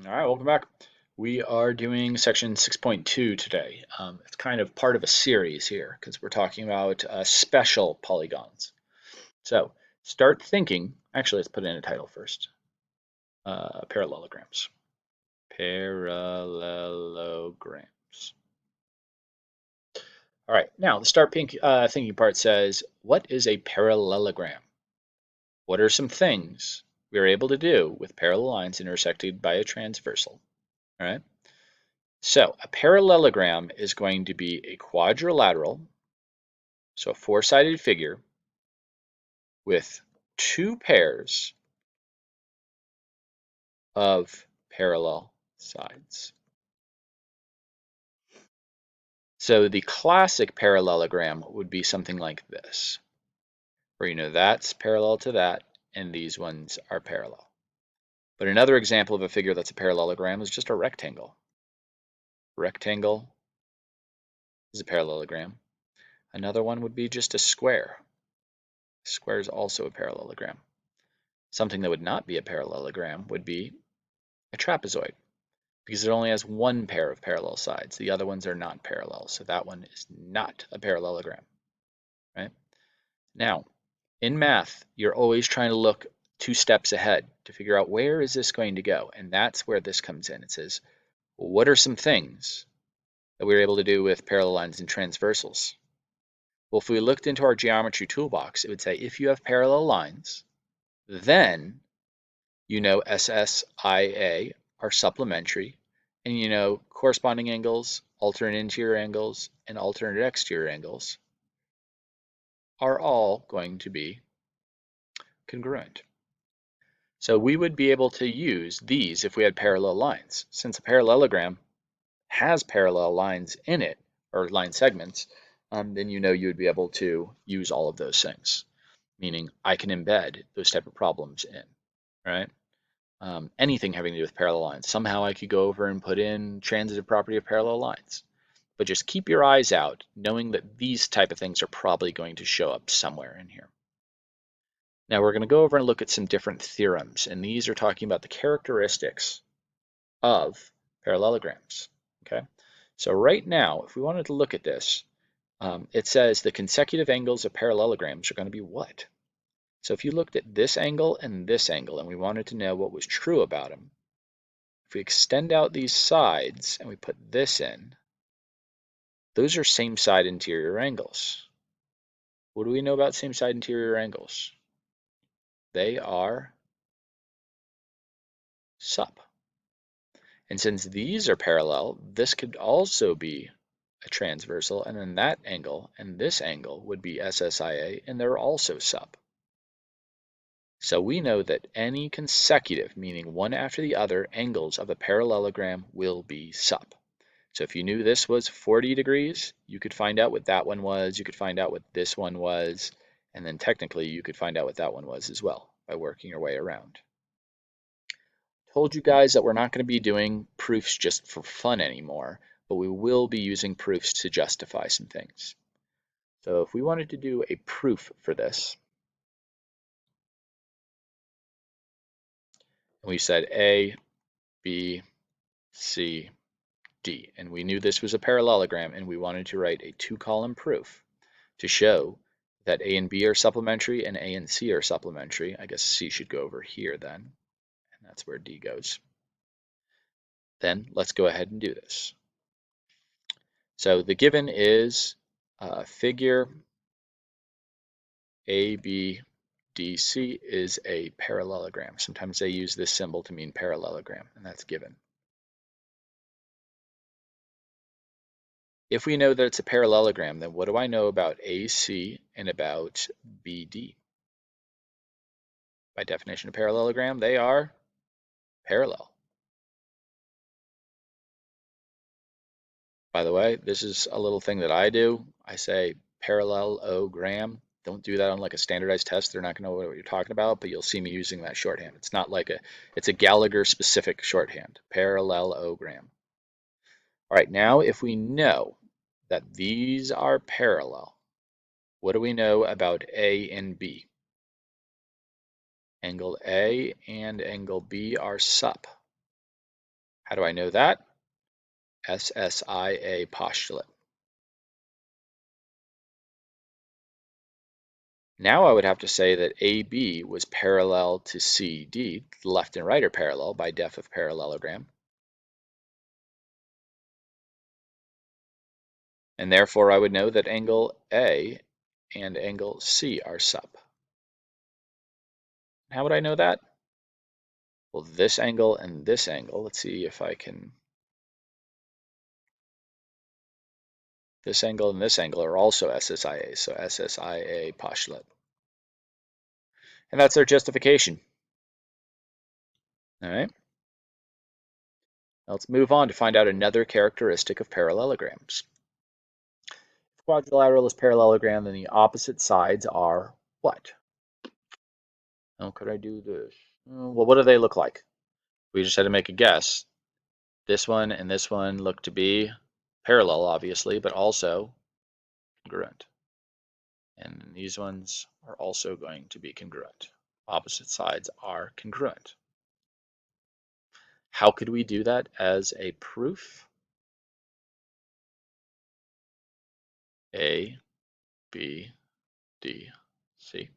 All right, welcome back. We are doing section 6.2 today. It's kind of part of a series here because we're talking about special polygons. So start thinking. Actually, let's put in a title first. Parallelograms. Parallelograms. All right, now the thinking part says, what is a parallelogram? What are some things we are able to do with parallel lines intersected by a transversal? All right. So a parallelogram is going to be a quadrilateral, so a four-sided figure with two pairs of parallel sides. So the classic parallelogram would be something like this, where you know that's parallel to that, and these ones are parallel. But another example of a figure that's a parallelogram is just a rectangle. Rectangle is a parallelogram. Another one would be just a square. Square is also a parallelogram. Something that would not be a parallelogram would be a trapezoid, because it only has one pair of parallel sides. The other ones are not parallel, so that one is not a parallelogram, right? Now, in math, you're always trying to look 2 steps ahead to figure out where is this going to go, and that's where this comes in. It says, well, what are some things that we were able to do with parallel lines and transversals? Well, if we looked into our geometry toolbox, it would say if you have parallel lines, then you know SSIA are supplementary, and you know corresponding angles, alternate interior angles, and alternate exterior angles are all going to be congruent. So we would be able to use these if we had parallel lines. Since a parallelogram has parallel lines in it, or line segments, then you know you would be able to use all of those things, meaning I can embed those type of problems in, right? Anything having to do with parallel lines. Somehow I could go over and put in transitive property of parallel lines. But just keep your eyes out, knowing that these type of things are probably going to show up somewhere in here. Now we're going to go over and look at some different theorems, and these are talking about the characteristics of parallelograms. Okay, so right now, if we wanted to look at this, it says the consecutive angles of parallelograms are going to be what? So if you looked at this angle and we wanted to know what was true about them, if we extend out these sides and we put this in, those are same side interior angles. What do we know about same side interior angles? They are sup. And since these are parallel, this could also be a transversal, and then that angle and this angle would be SSIA, and they're also sup. So we know that any consecutive, meaning one after the other, angles of a parallelogram will be sup. So if you knew this was 40 degrees, you could find out what that one was, you could find out what this one was, and then technically you could find out what that one was as well by working your way around. Told you guys that we're not going to be doing proofs just for fun anymore, but we will be using proofs to justify some things. So if we wanted to do a proof for this, we said A, B, C, D, and we knew this was a parallelogram, and we wanted to write a 2-column proof to show that A and B are supplementary and A and C are supplementary. I guess C should go over here then, and that's where D goes. Then let's go ahead and do this. So the given is figure ABDC is a parallelogram. Sometimes they use this symbol to mean parallelogram, and that's given. If we know that it's a parallelogram, then what do I know about AC and about BD? By definition of parallelogram, they are parallel. By the way, this is a little thing that I do. I say parallelogram. Don't do that on like a standardized test. They're not going to know what you're talking about, but you'll see me using that shorthand. It's not like it's a Gallagher specific shorthand, parallelogram. All right, now if we know that these are parallel, what do we know about A and B? Angle A and angle B are sup. How do I know that? SSIA postulate. Now I would have to say that AB was parallel to CD. The left and right are parallel by def of parallelogram. And therefore I would know that angle A and angle C are sup. How would I know that? Well, this angle and this angle, let's see if I can, this angle and this angle are also SSIA, so SSIA postulate. And that's their justification. All right. Now let's move on to find out another characteristic of parallelograms. If quadrilateral is parallelogram, then the opposite sides are what? Oh, could I do this? Well, what do they look like? We just had to make a guess. This one and this one look to be parallel, obviously, but also congruent. And these ones are also going to be congruent. Opposite sides are congruent. How could we do that as a proof? A, B, D, C.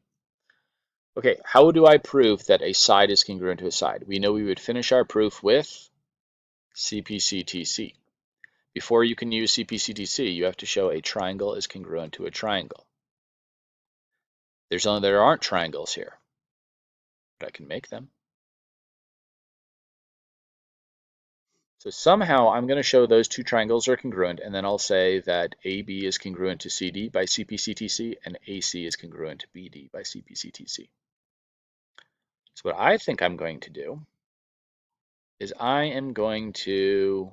Okay, how do I prove that a side is congruent to a side? We know we would finish our proof with CPCTC. Before you can use CPCTC, you have to show a triangle is congruent to a triangle. There aren't triangles here, but I can make them. So somehow I'm going to show those two triangles are congruent, and then I'll say that AB is congruent to CD by CPCTC and AC is congruent to BD by CPCTC. So what I think I'm going to do is I am going to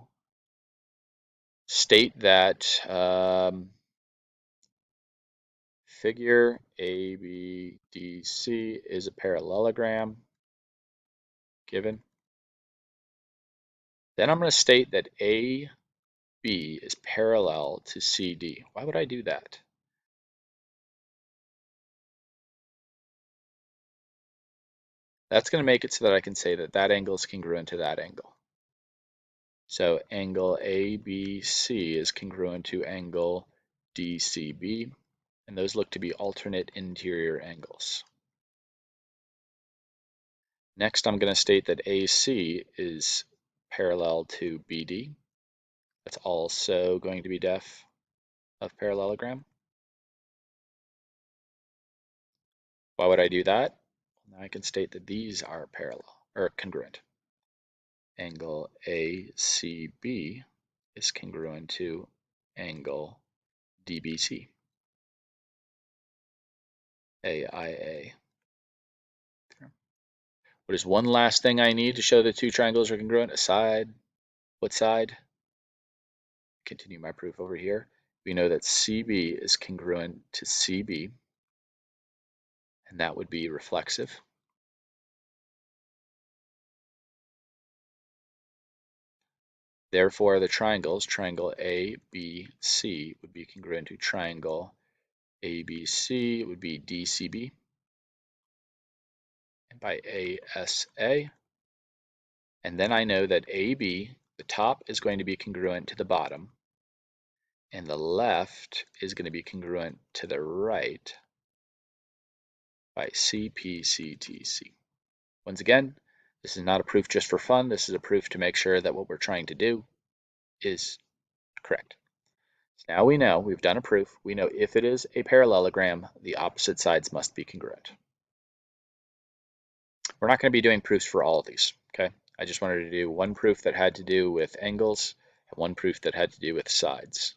state that figure ABDC is a parallelogram given. Then I'm going to state that AB is parallel to CD. Why would I do that? That's going to make it so that I can say that that angle is congruent to that angle. So angle ABC is congruent to angle DCB, and those look to be alternate interior angles. Next, I'm going to state that AC is parallel to BD. That's also going to be def of parallelogram. Why would I do that? Now I can state that these are parallel or congruent. Angle ACB is congruent to angle DBC. AIA. What is one last thing I need to show the two triangles are congruent? A side. What side? Continue my proof over here. We know that CB is congruent to CB, and that would be reflexive. Therefore, the triangles, triangle ABC, would be congruent to triangle ABC, it would be DCB, and by ASA. And then I know that AB, the top, is going to be congruent to the bottom, and the left is going to be congruent to the right by CPCTC. Once again, this is not a proof just for fun. This is a proof to make sure that what we're trying to do is correct. So now we know, we've done a proof. We know if it is a parallelogram, the opposite sides must be congruent. We're not going to be doing proofs for all of these, okay? I just wanted to do one proof that had to do with angles and one proof that had to do with sides.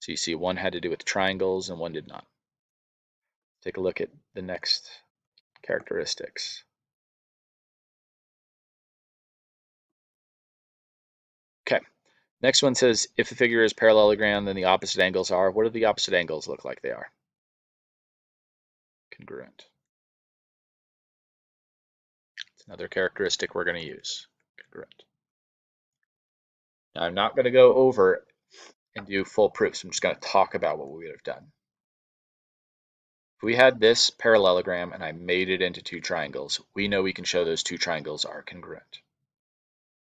So you see one had to do with triangles and one did not. Take a look at the next characteristics. Okay, next one says if the figure is parallelogram, then the opposite angles are. What do the opposite angles look like they are? Congruent. It's another characteristic we're going to use. Congruent. Now I'm not going to go over and do full proofs. I'm just going to talk about what we would have done. If we had this parallelogram and I made it into two triangles, we know we can show those two triangles are congruent.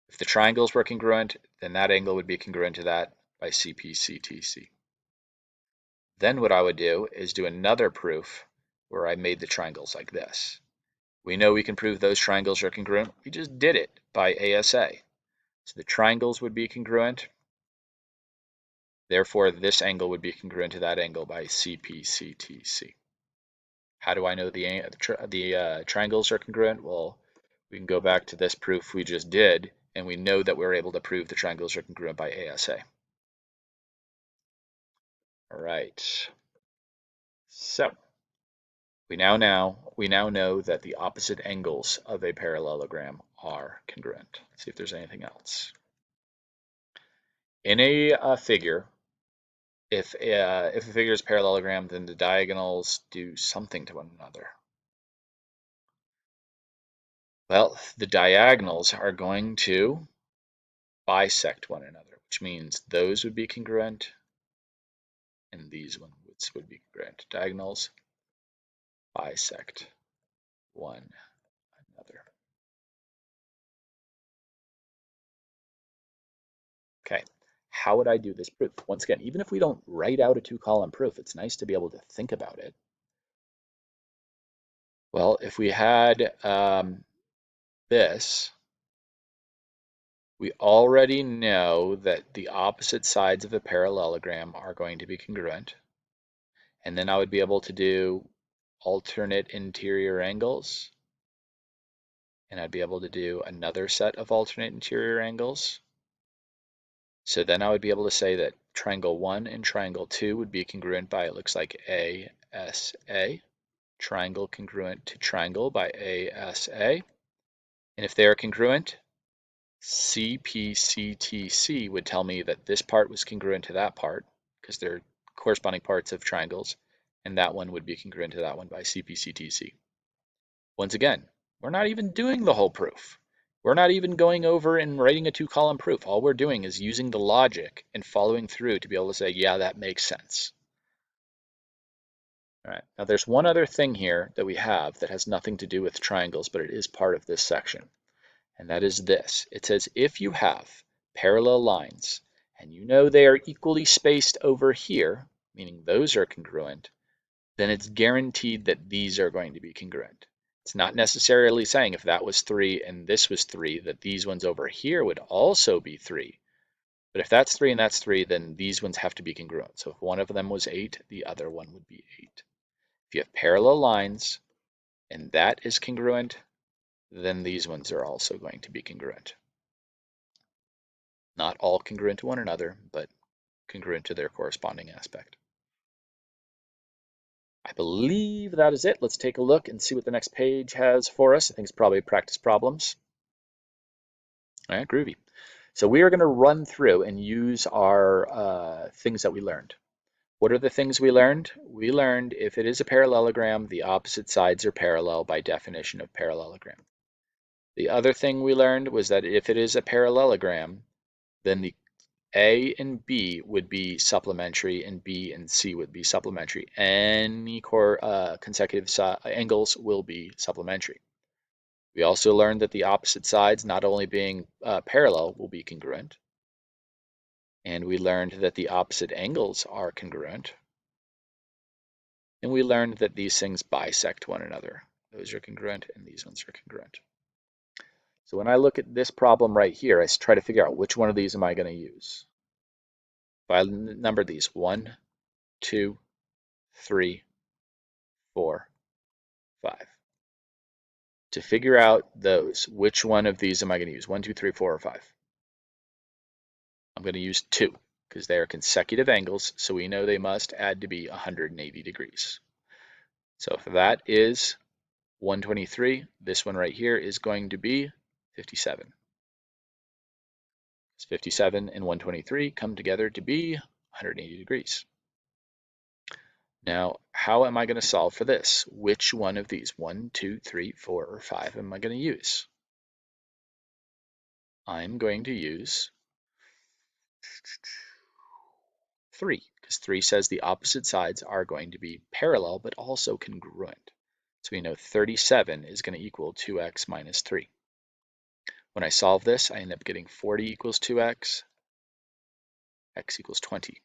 If the triangles were congruent, then that angle would be congruent to that by CPCTC. Then what I would do is do another proof where I made the triangles like this. We know we can prove those triangles are congruent. We just did it by ASA. So the triangles would be congruent. Therefore, this angle would be congruent to that angle by CPCTC. How do I know the triangles are congruent? Well, we can go back to this proof we just did, and we know that we're able to prove the triangles are congruent by ASA. All right. So we now know that the opposite angles of a parallelogram are congruent. Let's see if there's anything else. In a figure, if a figure is parallelogram, then the diagonals do something to one another. Well, the diagonals are going to bisect one another, which means those would be congruent and these ones would be congruent. Diagonals bisect one another. Okay, how would I do this proof? Once again, even if we don't write out a two-column proof, it's nice to be able to think about it. Well, if we had this, we already know that the opposite sides of a parallelogram are going to be congruent. And then I would be able to do alternate interior angles. And I'd be able to do another set of alternate interior angles. So then I would be able to say that triangle 1 and triangle 2 would be congruent by, it looks like, ASA. Triangle congruent to triangle by ASA. And if they are congruent, CPCTC would tell me that this part was congruent to that part, because they're corresponding parts of triangles, and that one would be congruent to that one by CPCTC. Once again, we're not even doing the whole proof. We're not even going over and writing a two-column proof. All we're doing is using the logic and following through to be able to say, yeah, that makes sense. All right, now there's one other thing here that we have that has nothing to do with triangles, but it is part of this section. And that is this. It says if you have parallel lines and you know they are equally spaced over here, meaning those are congruent, then it's guaranteed that these are going to be congruent. It's not necessarily saying if that was 3 and this was 3, that these ones over here would also be 3. But if that's 3 and that's 3, then these ones have to be congruent. So if one of them was 8, the other one would be 8. If you have parallel lines and that is congruent, then these ones are also going to be congruent. Not all congruent to one another, but congruent to their corresponding aspect. I believe that is it. Let's take a look and see what the next page has for us. I think it's probably practice problems. All right, groovy. So we are going to run through and use our things that we learned. What are the things we learned? We learned if it is a parallelogram, the opposite sides are parallel by definition of parallelogram. The other thing we learned was that if it is a parallelogram, then the A and B would be supplementary and B and C would be supplementary. Any consecutive angles will be supplementary. We also learned that the opposite sides, not only being parallel, will be congruent. And we learned that the opposite angles are congruent. And we learned that these things bisect one another. Those are congruent and these ones are congruent. So when I look at this problem right here, I try to figure out which one of these am I going to use. If I number these 1, 2, 3, 4, 5. To figure out those, which one of these am I going to use? 1, 2, 3, 4, or 5? I'm going to use 2 because they are consecutive angles, so we know they must add to be 180 degrees. So if that is 123, this one right here is going to be 57. 57 and 123 come together to be 180 degrees. Now, how am I going to solve for this? Which one of these, 1, 2, 3, 4, or 5, am I going to use? I'm going to use 3, because 3 says the opposite sides are going to be parallel, but also congruent. So we know 37 is going to equal 2x minus 3. When I solve this, I end up getting 40 equals 2x, x equals 20,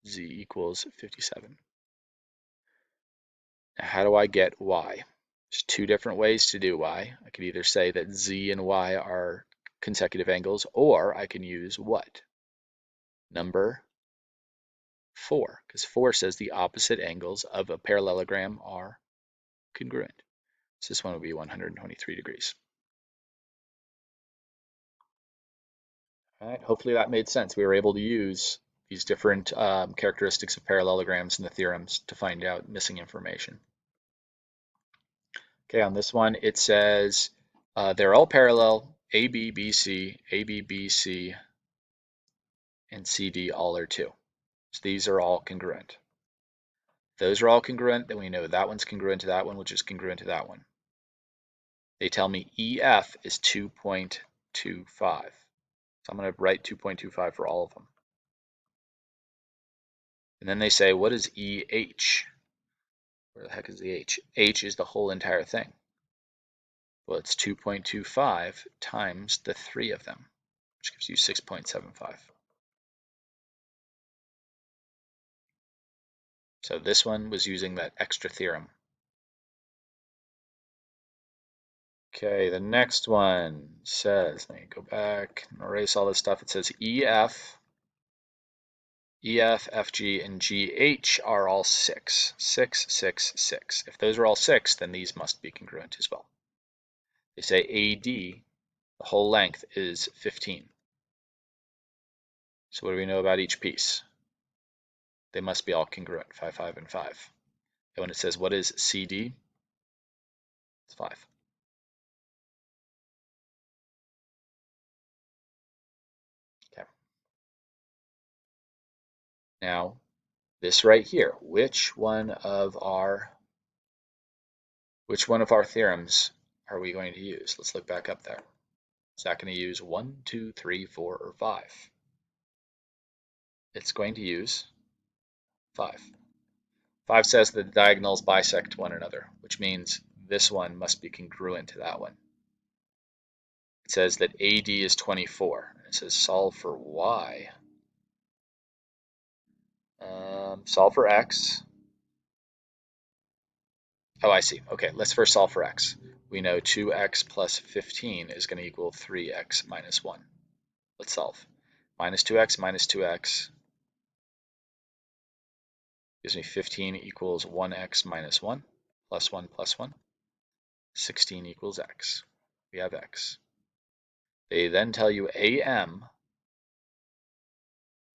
z equals 57. Now, how do I get y? There's two different ways to do y. I could either say that z and y are consecutive angles, or I can use what? Number 4, because 4 says the opposite angles of a parallelogram are congruent. So this one would be 123 degrees. All right, hopefully that made sense. We were able to use these different characteristics of parallelograms and the theorems to find out missing information. Okay, on this one it says they're all parallel, AB, BC, AB, BC, and CD all are 2. So these are all congruent. If those are all congruent, then we know that one's congruent to that one, which is congruent to that one. They tell me EF is 2.25. So I'm going to write 2.25 for all of them. And then they say, what is EH? Where the heck is the H? H is the whole entire thing. Well, it's 2.25 times the 3 of them, which gives you 6.75. So this one was using that extra theorem. Okay, the next one says, let me go back and erase all this stuff. It says EF, FG, and GH are all 6. 6, 6, 6. If those are all 6, then these must be congruent as well. They say AD, the whole length is 15. So what do we know about each piece? They must be all congruent, 5, 5, and 5. And when it says what is CD, it's 5. Okay. Now, this right here, which one of our theorems are we going to use? Let's look back up there. Is that going to use 1, 2, 3, 4, or 5? It's going to use 5. 5 says that the diagonals bisect one another, which means this one must be congruent to that one. It says that AD is 24. It says solve for y. Solve for x. Oh, I see. Okay, let's first solve for x. We know 2x plus 15 is going to equal 3x minus 1. Let's solve. Minus 2x gives me 15 equals 1x minus 1 plus 1 plus 1. 16 equals x. We have x. They then tell you AM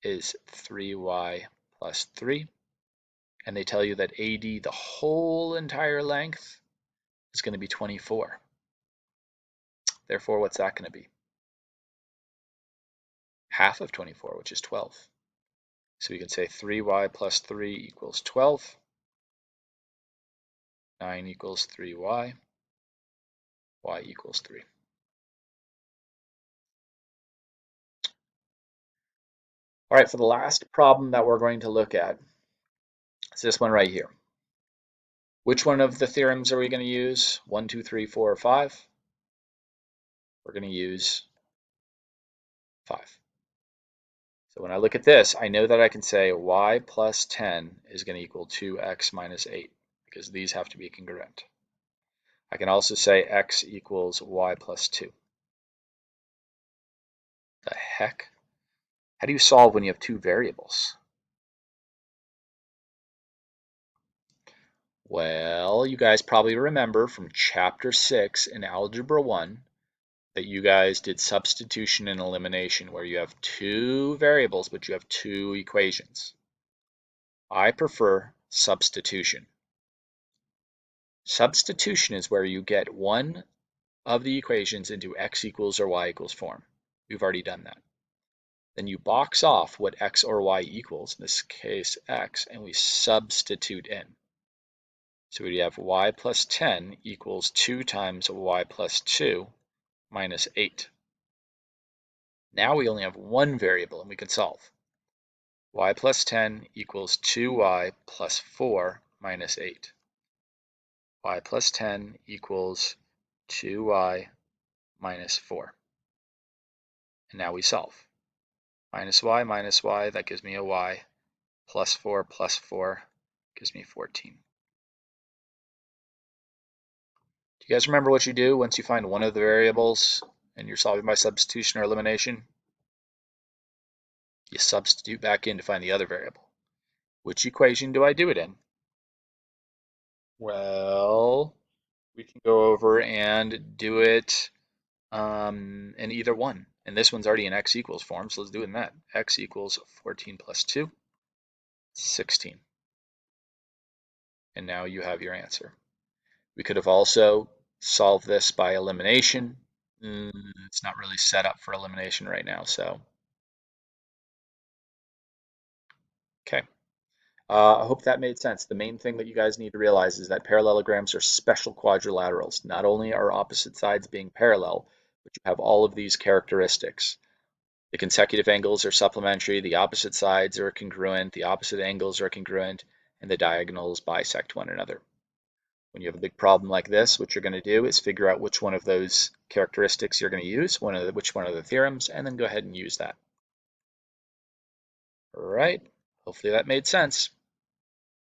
is 3y plus 3. And they tell you that AD, the whole entire length, is going to be 24. Therefore, what's that going to be? Half of 24, which is 12. So we can say 3y plus 3 equals 12. 9 equals 3y. Y equals 3. All right, for the last problem that we're going to look at, it's this one right here. Which one of the theorems are we going to use? 1, 2, 3, 4, or 5? We're going to use 5. So when I look at this, I know that I can say y plus 10 is going to equal 2x minus 8, because these have to be congruent. I can also say x equals y plus 2. The heck? How do you solve when you have two variables? Well, you guys probably remember from chapter 6 in Algebra 1 that you guys did substitution and elimination, where you have two variables, but you have two equations. I prefer substitution. Substitution is where you get one of the equations into x equals or y equals form. We've already done that. Then you box off what x or y equals, in this case x, and we substitute in. So we have y plus 10 equals 2 times y plus 2 minus 8. Now we only have one variable and we can solve. Y plus 10 equals 2y plus 4 minus 8. Y plus 10 equals 2y minus 4. And now we solve. Minus y, that gives me a y, plus 4 gives me 14. Do you guys remember what you do once you find one of the variables and you're solving by substitution or elimination? You substitute back in to find the other variable. Which equation do I do it in? Well, we can go over and do it in either one. And this one's already in x equals form, so let's do it in that. X equals 14 plus 2, 16. And now you have your answer. We could have also solved this by elimination. It's not really set up for elimination right now, so. Okay. I hope that made sense. The main thing that you guys need to realize is that parallelograms are special quadrilaterals. Not only are opposite sides being parallel, but you have all of these characteristics. The consecutive angles are supplementary, the opposite sides are congruent, the opposite angles are congruent, and the diagonals bisect one another. When you have a big problem like this, what you're going to do is figure out which one of those characteristics you're going to use, which one of the theorems, and then go ahead and use that. All right, hopefully that made sense.